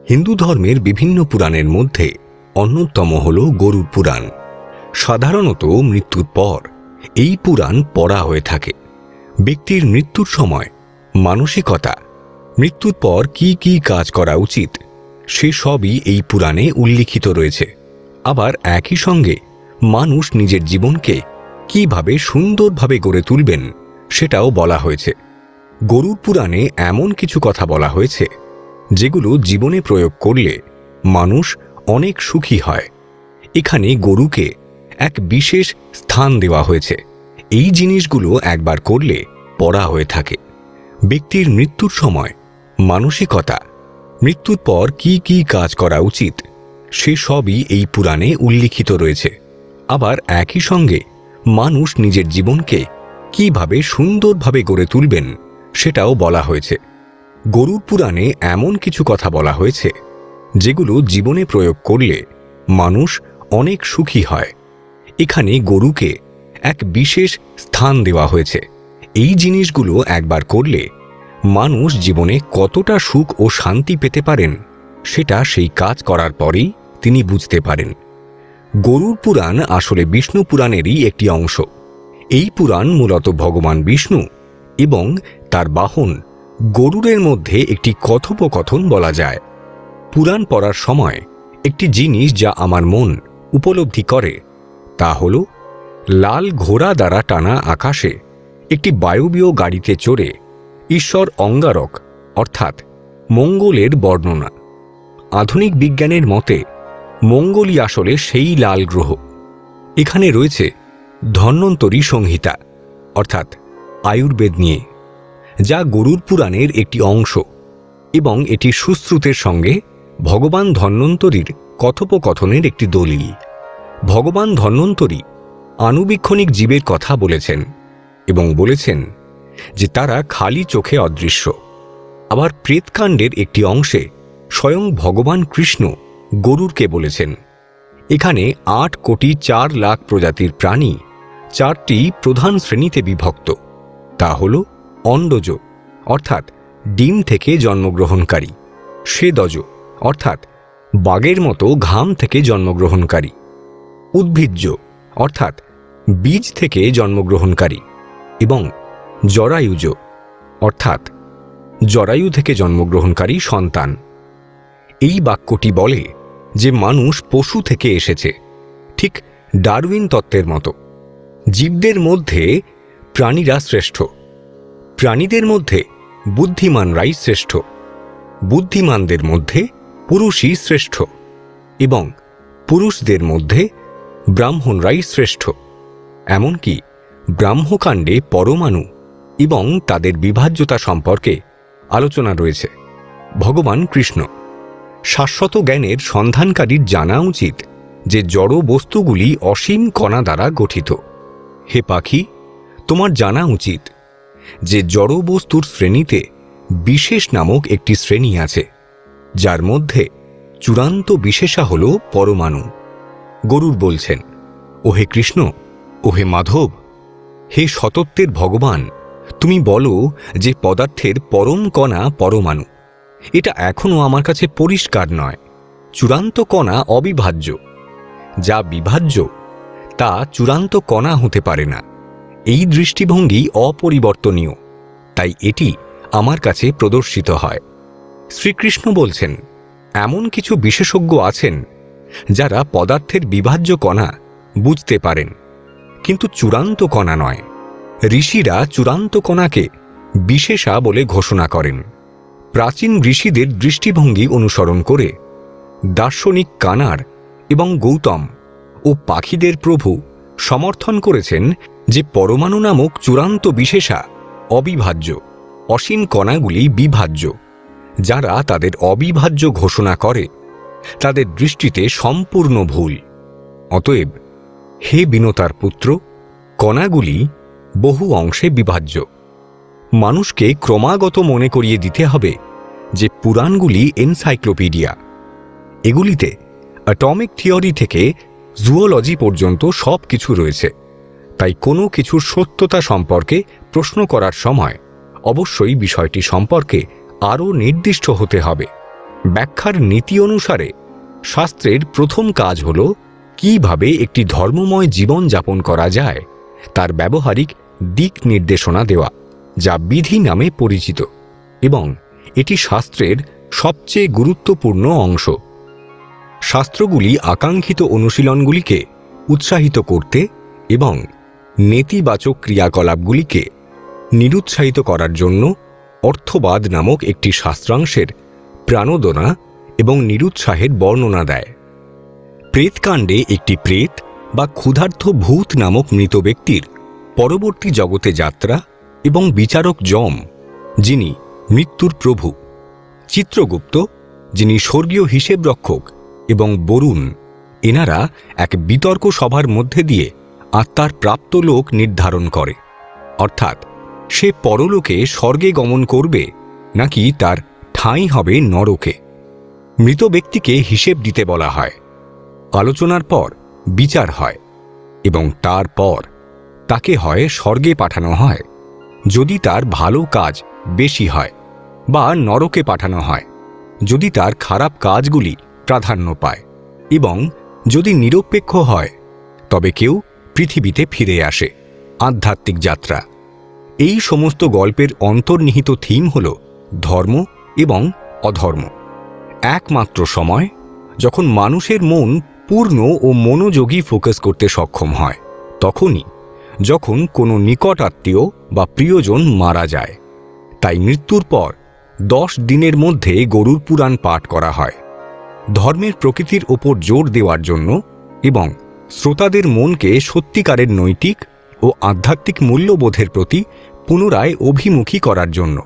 হিন্দু ধর্মের বিভিন্ন পুরাণের মধ্যে অন্যতম হল গরুড় পুরাণ। সাধারণত মৃত্যুর পর এই পুরাণ পড়া হয়ে থাকে। ব্যক্তির মৃত্যুর সময় মানসিকতা, মৃত্যুর পর কি কি কাজ করা উচিত সে সবই এই পুরাণে উল্লিখিত রয়েছে। আবার একই সঙ্গে মানুষ নিজের জীবনকে কিভাবে সুন্দরভাবে গড়ে তুলবেন সেটাও বলা হয়েছে। গরুড় পুরাণে এমন কিছু কথা বলা হয়েছে যেগুলো জীবনে প্রয়োগ করলে মানুষ অনেক সুখী হয়। এখানে গরুকে এক বিশেষ স্থান দেওয়া হয়েছে। এই জিনিসগুলো একবার করলে পড়া হয়ে থাকে। ব্যক্তির মৃত্যুর সময় মানসিকতা, মৃত্যুর পর কি কি কাজ করা উচিত সে সবই এই পুরাণে উল্লিখিত রয়েছে। আবার একই সঙ্গে মানুষ নিজের জীবনকে কিভাবে সুন্দরভাবে গড়ে তুলবেন সেটাও বলা হয়েছে। গরুড় পুরাণে এমন কিছু কথা বলা হয়েছে যেগুলো জীবনে প্রয়োগ করলে মানুষ অনেক সুখী হয়। এখানে গরুকে এক বিশেষ স্থান দেওয়া হয়েছে। এই জিনিসগুলো একবার করলে মানুষ জীবনে কতটা সুখ ও শান্তি পেতে পারেন সেটা সেই কাজ করার পরেই তিনি বুঝতে পারেন। গরুড় পুরাণ আসলে বিষ্ণু পুরাণেরই একটি অংশ। এই পুরাণ মূলত ভগবান বিষ্ণু এবং তার বাহন গরুড়ের মধ্যে একটি কথোপকথন বলা যায়। পুরাণ পড়ার সময় একটি জিনিস যা আমার মন উপলব্ধি করে তা হল লাল ঘোড়া দ্বারা টানা আকাশে একটি বায়বীয় গাড়িতে চড়ে ঈশ্বর অঙ্গারক অর্থাৎ মঙ্গলের বর্ণনা। আধুনিক বিজ্ঞানের মতে মঙ্গলই আসলে সেই লাল গ্রহ। এখানে রয়েছে ধন্বন্তরী সংহিতা অর্থাৎ আয়ুর্বেদ নিয়ে, যা গরুড় পুরাণের একটি অংশ, এবং এটি সুশ্রুতের সঙ্গে ভগবান ধন্বন্তরীর কথোপকথনের একটি দলিল। ভগবান ধন্বন্তরী আণুবীক্ষণিক জীবের কথা বলেছেন এবং বলেছেন যে তারা খালি চোখে অদৃশ্য। আবার প্রেতকাণ্ডের একটি অংশে স্বয়ং ভগবান কৃষ্ণ গরুড়কে বলেছেন। এখানে 8,04,00,000 প্রজাতির প্রাণী 4টি প্রধান শ্রেণীতে বিভক্ত। তা হল অন্ডজ অর্থাৎ ডিম থেকে জন্মগ্রহণকারী, স্বেদজ অর্থাৎ বাঘের মতো ঘাম থেকে জন্মগ্রহণকারী, উদ্ভিজ্জ অর্থাৎ বীজ থেকে জন্মগ্রহণকারী এবং জরায়ুজ অর্থাৎ জরায়ু থেকে জন্মগ্রহণকারী সন্তান। এই বাক্যটি বলে যে মানুষ পশু থেকে এসেছে, ঠিক ডারউইন তত্ত্বের মতো। জীবদের মধ্যে প্রাণীরা শ্রেষ্ঠ, প্রাণীদের মধ্যে বুদ্ধিমানরাই শ্রেষ্ঠ, বুদ্ধিমানদের মধ্যে পুরুষই শ্রেষ্ঠ এবং পুরুষদের মধ্যে ব্রাহ্মণরাই শ্রেষ্ঠ। এমনকি ব্রাহ্মকাণ্ডে পরমাণু এবং তাদের বিভাজ্যতা সম্পর্কে আলোচনা রয়েছে। ভগবান কৃষ্ণ শাশ্বত জ্ঞানের সন্ধানকারীর জানা উচিত যে জড় বস্তুগুলি অসীম কণা দ্বারা গঠিত। হে পাখি, তোমার জানা উচিত যে জড় বস্তুর শ্রেণীতে বিশেষ নামক একটি শ্রেণী আছে, যার মধ্যে চূড়ান্ত বিশেষা হল পরমাণু। গরুড় বলছেন, ওহে কৃষ্ণ, ওহে মাধব, হে সতত্বের ভগবান, তুমি বলো যে পদার্থের পরম কণা পরমাণু। এটা এখনো আমার কাছে পরিষ্কার নয়। চূড়ান্ত কণা অবিভাজ্য, যা বিভাজ্য তা চূড়ান্ত কণা হতে পারে না। এই দৃষ্টিভঙ্গি অপরিবর্তনীয়, তাই এটি আমার কাছে প্রদর্শিত হয়। শ্রীকৃষ্ণ বলছেন, এমন কিছু বিশেষজ্ঞ আছেন যারা পদার্থের বিভাজ্য কণা বুঝতে পারেন, কিন্তু চূড়ান্ত কণা নয়। ঋষিরা চূড়ান্ত কণাকে বিশেষা বলে ঘোষণা করেন। প্রাচীন ঋষিদের দৃষ্টিভঙ্গি অনুসরণ করে দার্শনিক কানার এবং গৌতম ও পাখিদের প্রভু সমর্থন করেছেন যে পরমাণু নামক চূড়ান্ত বিশেষা অবিভাজ্য, অসীম কণাগুলি বিভাজ্য। যারা তাদের অবিভাজ্য ঘোষণা করে তাদের দৃষ্টিতে সম্পূর্ণ ভুল। অতএব হে বিনতার পুত্র, কণাগুলি বহু অংশে বিভাজ্য। মানুষকে ক্রমাগত মনে করিয়ে দিতে হবে যে পুরাণগুলি এনসাইক্লোপিডিয়া। এগুলিতে অ্যাটমিক থিওরি থেকে জুওলজি পর্যন্ত সব কিছু রয়েছে। তাই কোনো কিছুর সত্যতা সম্পর্কে প্রশ্ন করার সময় অবশ্যই বিষয়টি সম্পর্কে আরও নির্দিষ্ট হতে হবে। ব্যাখ্যার নীতি অনুসারে শাস্ত্রের প্রথম কাজ হল কিভাবে একটি ধর্মময় জীবন যাপন করা যায় তার ব্যবহারিক দিক নির্দেশনা দেওয়া, যা বিধি নামে পরিচিত, এবং এটি শাস্ত্রের সবচেয়ে গুরুত্বপূর্ণ অংশ। শাস্ত্রগুলি আকাঙ্ক্ষিত অনুশীলনগুলিকে উৎসাহিত করতে এবং নেতিবাচক ক্রিয়াকলাপগুলিকে নিরুৎসাহিত করার জন্য অর্থবাদ নামক একটি শাস্ত্রাংশের প্রাণোদনা এবং নিরুৎসাহের বর্ণনা দেয়। প্রেতকাণ্ডে একটি প্রেত বা ক্ষুধার্ত ভূত নামক মৃত ব্যক্তির পরবর্তী জগতে যাত্রা এবং বিচারক যম, যিনি মৃত্যুর প্রভু, চিত্রগুপ্ত, যিনি স্বর্গীয় হিসেবরক্ষক, এবং বরুণ, এনারা এক বিতর্ক সভার মধ্যে দিয়ে আত্মার প্রাপ্ত লোক নির্ধারণ করে, অর্থাৎ সে পরলোকে স্বর্গে গমন করবে নাকি তার ঠাঁই হবে নরকে। মৃত ব্যক্তিকে হিসেব দিতে বলা হয়। আলোচনার পর বিচার হয় এবং তারপর তাকে হয় স্বর্গে পাঠানো হয় যদি তার ভালো কাজ বেশি হয়, বা নরকে পাঠানো হয় যদি তার খারাপ কাজগুলি প্রাধান্য পায়, এবং যদি নিরপেক্ষ হয় তবে কেউ পৃথিবীতে ফিরে আসে। আধ্যাত্মিক যাত্রা। এই সমস্ত গল্পের অন্তর্নিহিত থিম হল ধর্ম এবং অধর্ম। একমাত্র সময় যখন মানুষের মন পূর্ণ ও মনোযোগী ফোকাস করতে সক্ষম হয় তখনই, যখন কোনো নিকট আত্মীয় বা প্রিয়জন মারা যায়। তাই মৃত্যুর পর 10 দিনের মধ্যে গরুর পুরাণ পাঠ করা হয়, ধর্মের প্রকৃতির ওপর জোর দেওয়ার জন্য এবং শ্রোতাদের মনকে সত্যিকারের নৈতিক ও আধ্যাত্মিক মূল্যবোধের প্রতি পুনরায় অভিমুখী করার জন্য,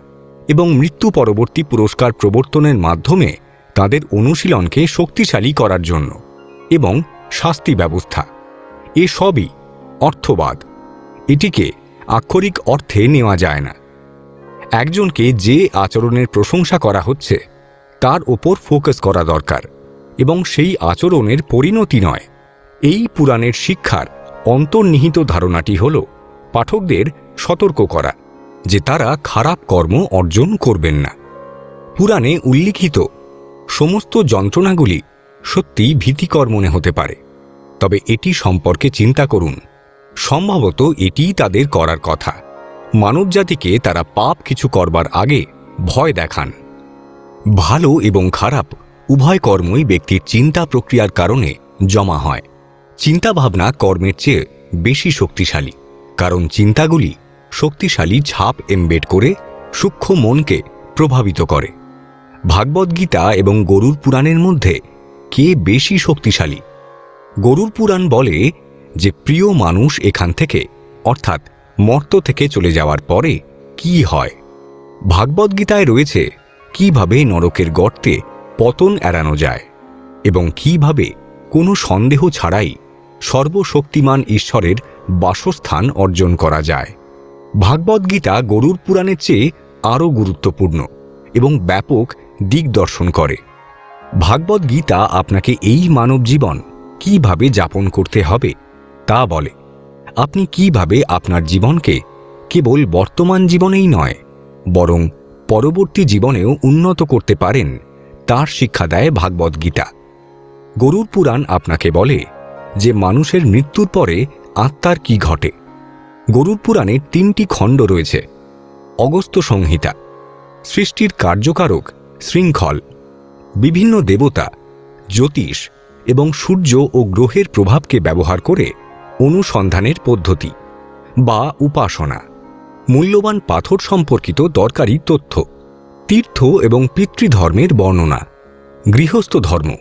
এবং মৃত্যু পরবর্তী পুরস্কার প্রবর্তনের মাধ্যমে তাদের অনুশীলনকে শক্তিশালী করার জন্য, এবং শাস্তি ব্যবস্থা। এসবই অর্থবাদ। এটিকে আক্ষরিক অর্থে নেওয়া যায় না। একজনকে যে আচরণের প্রশংসা করা হচ্ছে তার ওপর ফোকাস করা দরকার, এবং সেই আচরণের পরিণতি নয়। এই পুরাণের শিক্ষার অন্তর্নিহিত ধারণাটি হল পাঠকদের সতর্ক করা যে তারা খারাপ কর্ম অর্জন করবেন না। পুরাণে উল্লিখিত সমস্ত যন্ত্রণাগুলি সত্যি ভীতিকর মনে হতে পারে, তবে এটি সম্পর্কে চিন্তা করুন। সম্ভবত এটিই তাদের করার কথা। মানবজাতিকে তারা পাপ কিছু করবার আগে ভয় দেখান। ভালো এবং খারাপ উভয় কর্মই ব্যক্তির চিন্তা প্রক্রিয়ার কারণে জমা হয়। চিন্তাভাবনা কর্মের চেয়ে বেশি শক্তিশালী, কারণ চিন্তাগুলি শক্তিশালী ছাপ এমবেড করে সূক্ষ্ম মনকে প্রভাবিত করে। ভাগবদ্গীতা এবং গরুর পুরাণের মধ্যে কে বেশি শক্তিশালী? গরুর পুরাণ বলে যে প্রিয় মানুষ এখান থেকে, অর্থাৎ মর্ত থেকে চলে যাওয়ার পরে কি হয়। ভাগবদ্গীতায় রয়েছে কিভাবে নরকের গর্তে পতন এড়ানো যায় এবং কিভাবে কোনো সন্দেহ ছাড়াই সর্বশক্তিমান ঈশ্বরের বাসস্থান অর্জন করা যায়। ভাগবদ্গীতা গরুর পুরাণের চেয়ে আরও গুরুত্বপূর্ণ এবং ব্যাপক দিকদর্শন করে। ভাগবদ্গীতা আপনাকে এই মানব জীবন কিভাবে যাপন করতে হবে তা বলে। আপনি কিভাবে আপনার জীবনকে কেবল বর্তমান জীবনেই নয়, বরং পরবর্তী জীবনেও উন্নত করতে পারেন তার শিক্ষা দেয় ভাগবদ্গীতা। গরুর পুরাণ আপনাকে বলে যে মানুষের মৃত্যুর পরে আত্মার কি ঘটে। গরুর পুরাণে 3টি খণ্ড রয়েছে: অগস্ত্য সংহিতা, সৃষ্টির কার্যকারক শৃঙ্খল, বিভিন্ন দেবতা, জ্যোতিষ এবং সূর্য ও গ্রহের প্রভাবকে ব্যবহার করে অনুসন্ধানের পদ্ধতি বা উপাসনা, মূল্যবান পাথর সম্পর্কিত দরকারি তথ্য, তীর্থ এবং পিতৃধর্মের বর্ণনা, গৃহস্থ ধর্ম,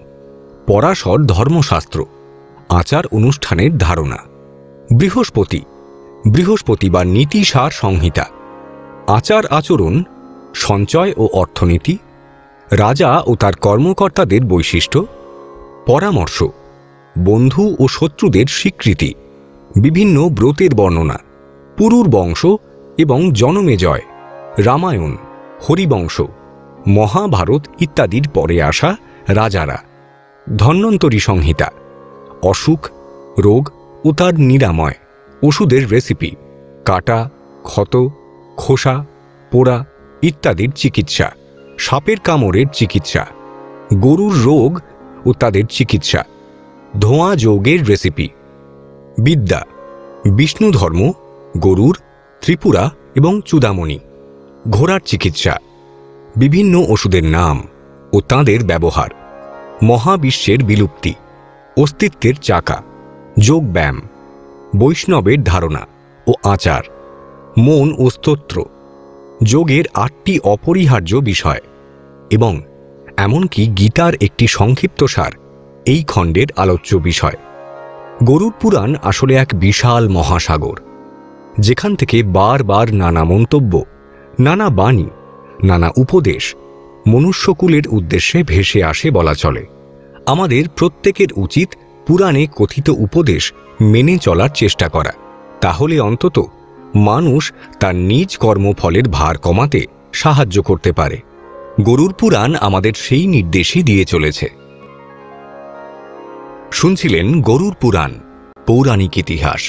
পরাশর ধর্মশাস্ত্র, আচার অনুষ্ঠানের ধারণা, বৃহস্পতি বা নীতিসার সংহিতা, আচার আচরণ, সঞ্চয় ও অর্থনীতি, রাজা ও তার কর্মকর্তাদের বৈশিষ্ট্য, পরামর্শ, বন্ধু ও শত্রুদের স্বীকৃতি, বিভিন্ন ব্রতের বর্ণনা, পুরুর বংশ এবং জনমেজয়, রামায়ণ, হরিবংশ, মহাভারত ইত্যাদির পরে আসা রাজারা, ধন্বন্তরী সংহিতা, অসুখ, রোগ ও তার নিরাময়, ওষুধের রেসিপি, কাটা, ক্ষত, খোসা, পোড়া ইত্যাদির চিকিৎসা, সাপের কামড়ের চিকিৎসা, গরুর রোগ ও তাদের চিকিৎসা, ধোঁয়া যৌগের রেসিপি, বিদ্যা, বিষ্ণু ধর্ম, গরুর, ত্রিপুরা এবং চূড়ামণি, ঘোড়ার চিকিৎসা, বিভিন্ন ওষুধের নাম ও তাঁদের ব্যবহার, মহাবিশ্বের বিলুপ্তি, অস্তিত্বের চাকা, যোগব্যায়াম, বৈষ্ণবের ধারণা ও আচার, মন ও স্তোত্র, যোগের 8টি অপরিহার্য বিষয় এবং এমনকি গীতার একটি সংক্ষিপ্তসার এই খণ্ডের আলোচ্য বিষয়। গরুড় পুরাণ আসলে এক বিশাল মহাসাগর, যেখান থেকে বারবার নানা মন্তব্য, নানা বাণী, নানা উপদেশ মনুষ্যকুলের উদ্দেশ্যে ভেসে আসে বলা চলে। আমাদের প্রত্যেকের উচিত পুরাণে কথিত উপদেশ মেনে চলার চেষ্টা করা, তাহলে অন্তত মানুষ তার নিজ কর্মফলের ভার কমাতে সাহায্য করতে পারে। গরুড় পুরাণ আমাদের সেই নির্দেশই দিয়ে চলেছে। শুনছিলেন গরুড় পুরাণ, পৌরাণিক ইতিহাস।